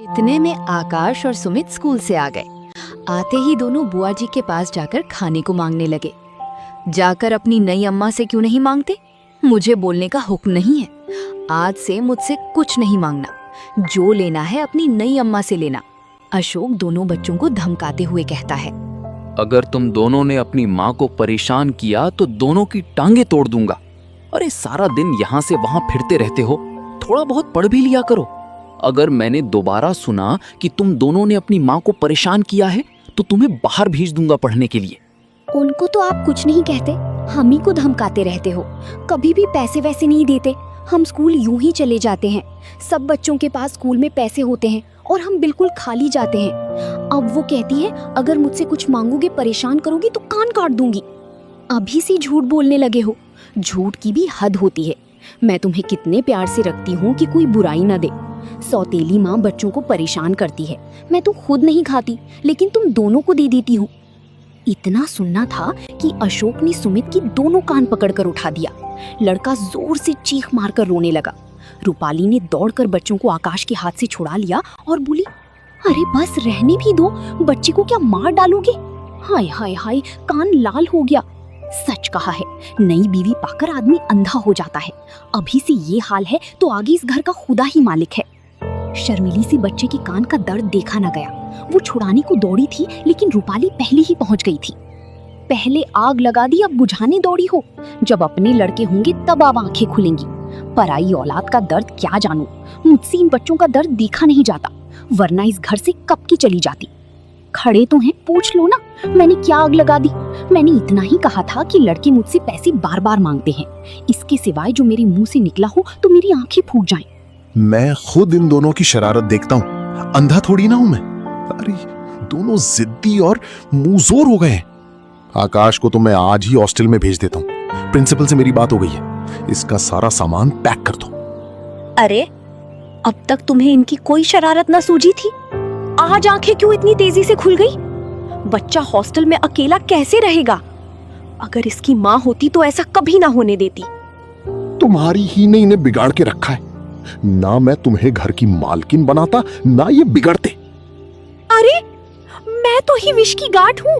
इतने में आकाश और सुमित स्कूल से आ गए। आते ही दोनों बुआ जी के पास जाकर खाने को मांगने लगे। जाकर अपनी नई अम्मा से क्यों नहीं मांगते? मुझे बोलने का हुक्म नहीं है। आज से मुझसे कुछ नहीं मांगना, जो लेना है अपनी नई अम्मा से लेना। अशोक दोनों बच्चों को धमकाते हुए कहता है। अगर तुम दोनों ने अपनी माँ को परेशान किया तो दोनों की टांगे तोड़ दूंगा। अरे सारा दिन यहाँ से वहाँ फिरते रहते हो, थोड़ा बहुत पढ़ भी लिया करो। अगर मैंने दोबारा सुना कि तुम दोनों ने अपनी माँ को परेशान किया है तो तुम्हें बाहर भेज दूंगा पढ़ने के लिए। उनको तो आप कुछ नहीं कहते, हम ही को धमकाते रहते हो। कभी भी पैसे वैसे नहीं देते, हम स्कूल यूं ही चले जाते हैं। सब बच्चों के पास स्कूल में पैसे होते हैं और हम बिल्कुल खाली जाते हैं। अब वो कहती है अगर मुझसे कुछ मांगोगे, परेशान करोगी तो कान काट दूंगी। अभी से झूठ बोलने लगे हो। झूठ की भी हद होती है। मैं तुम्हें कितने प्यार से रखती हूँ कि कोई बुराई ना दे। सौतेली माँ बच्चों को परेशान करती है। मैं तो खुद नहीं खाती, लेकिन तुम दोनों को दे देती हूँ। इतना सुनना था कि अशोक ने सुमित की दोनों कान पकड़कर उठा दिया। लड़का जोर से चीख मारकर रोने लगा। रूपाली ने दौड़कर बच्चों को आकाश के हाथ से छुड़ा लिया और बोली, अरे बस रहने भी दो, बच्चे को क्या मार डालोगे? हाय हाय हाय, कान लाल हो गया। सच कहा है, नई बीवी पाकर आदमी अंधा हो जाता है। अभी से ये हाल है तो आगे इस घर का खुदा ही मालिक है। शर्मिली सी बच्चे के कान का दर्द देखा न गया। वो छुड़ाने को दौड़ी थी, लेकिन रूपाली पहले ही पहुंच गई थी। पहले आग लगा दी, अब बुझाने दौड़ी हो। जब अपने लड़के होंगे तब अब आंखें खुलेंगी। पराई औलाद का दर्द क्या जानूं? मुझसे इन बच्चों का दर्द देखा नहीं जाता, वरना इस घर से कब की चली जाती। खड़े तो हैं, पूछ लो ना, मैंने क्या आग लगा दी? मैंने इतना ही कहा था कि लड़के मुझसे पैसे बार बार मांगते हैं। इसके सिवाय जो मेरे मुंह से निकला हो तो मेरी आंखें फूट जाएं। मैं खुद इन दोनों की शरारत देखता हूँ, अंधा थोड़ी ना हूं मैं। अरे दोनों जिद्दी और मुंहजोर हो गए हैं। आकाश को तो मैं आज ही हॉस्टल में भेज देता हूँ। प्रिंसिपल से मेरी बात हो गई है, इसका सारा सामान पैक कर दो। अरे अब तक तुम्हें इनकी कोई शरारत ना सूझी थी, आज आंखें क्यों इतनी तेजी से खुल गई? बच्चा हॉस्टल में अकेला कैसे रहेगा? अगर इसकी माँ होती तो ऐसा कभी ना होने देती। तुम्हारी ही ने इन्हें बिगाड़ के रखा है। ना मैं तुम्हें घर की मालकिन बनाता, ना ये बिगड़ते। अरे मैं तो ही विष की गांठ हूँ,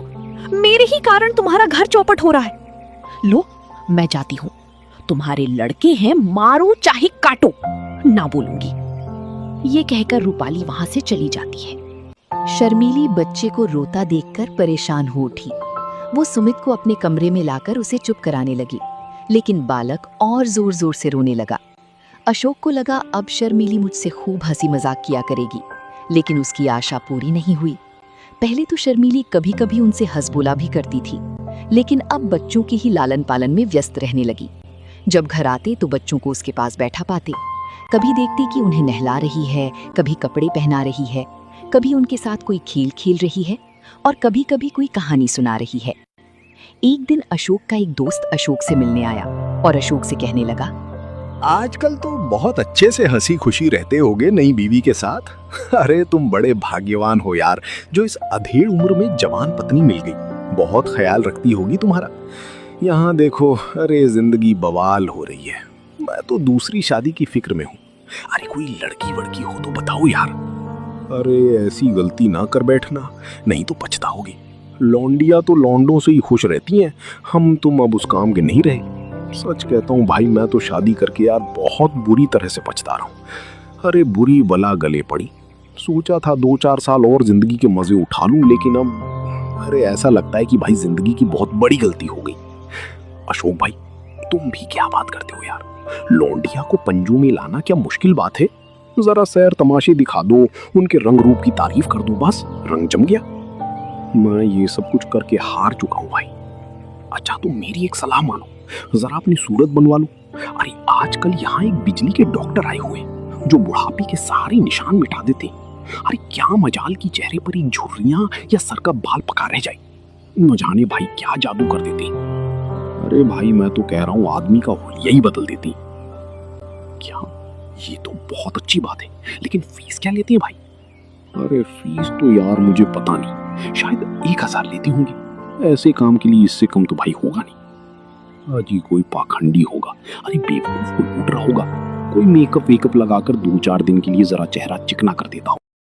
मेरे ही कारण तुम्हारा घर चौपट हो रहा है। लो मैं जाती हूँ, तुम्हारे लड़के हैं, मारो चाहे काटो, ना बोलूंगी। ये कहकर रूपाली वहां से चली जाती है। शर्मीली बच्चे को रोता देखकर परेशान हो उठी। वो सुमित को अपने कमरे में लाकर उसे चुप कराने लगी, लेकिन बालक और जोर जोर से रोने लगा। अशोक को लगा अब शर्मीली मुझसे खूब हंसी मजाक किया करेगी, लेकिन उसकी आशा पूरी नहीं हुई। पहले तो शर्मीली कभी कभी उनसे हंस बोला भी करती थी, लेकिन अब बच्चों के ही लालन पालन में व्यस्त रहने लगी। जब घर आते तो बच्चों को उसके पास बैठा पाते। कभी देखती कि उन्हें नहला रही है, कभी कपड़े पहना रही है, कभी उनके साथ कोई खेल खेल रही है और कभी कभी कोई कहानी सुना रही है। एक दिन अशोक का एक दोस्त अशोक से मिलने आया और अशोक से कहने लगा, आजकल तो बहुत अच्छे से हंसी खुशी रहते होगे नई बीवी के साथ। अरे तुम बड़े भाग्यवान हो यार, जो इस अधेड़ उम्र में जवान पत्नी मिल गई। बहुत ख्याल रखती होगी तुम्हारा। यहाँ देखो, अरे जिंदगी बवाल हो रही है। मैं तो दूसरी शादी की फिक्र में हूँ। अरे कोई लड़की वड़की हो तो बताओ यार। अरे ऐसी गलती ना कर बैठना, नहीं तो पछताओगे। लौंडिया तो लौंडों से ही खुश रहती हैं, हम तुम अब उस काम के नहीं रहे। सच कहता हूँ भाई, मैं तो शादी करके यार बहुत बुरी तरह से पछता रहा हूँ। अरे बुरी बला गले पड़ी। सोचा था 2-4 साल और जिंदगी के मजे उठा लूं, लेकिन अब अरे ऐसा लगता है कि भाई जिंदगी की बहुत बड़ी गलती हो गई। अशोक भाई, तुम भी क्या बात करते हो यार? लौंडिया को पंजों में लाना क्या मुश्किल बात है? जरा सैर तमाशे दिखा दो, उनके रंग रूप की तारीफ कर दो, बस रंग जम गया। मैं ये सब कुछ करके हार चुका हूँ भाई। अच्छा तो मेरी एक सलाह मानो, जरा अपनी सूरत बनवा लो। अरे आजकल यहाँ एक बिजली के डॉक्टर आए हुए जो बुढ़ापे के सारे निशान मिटा देते। अरे क्या मजाल की चेहरे पर एक झुर्रियां या सर का बाल पका रह जाए। न जाने भाई क्या जादू कर देते। अरे भाई मैं तो कह रहा हूँ आदमी का हुलिया ही बदल देती। क्या? ये तो बहुत अच्छी बात है, लेकिन फीस क्या लेते हैं भाई? अरे फीस तो यार मुझे पता नहीं, शायद 1000 लेती होंगी। ऐसे काम के लिए इससे कम तो भाई होगा नहीं। अजी कोई पाखंडी होगा। अरे बेवकूफ कोई लूट रहा होगा। कोई मेकअप वेकअप लगाकर 2-4 दिन के लिए जरा चेहरा चिकना कर देता हो।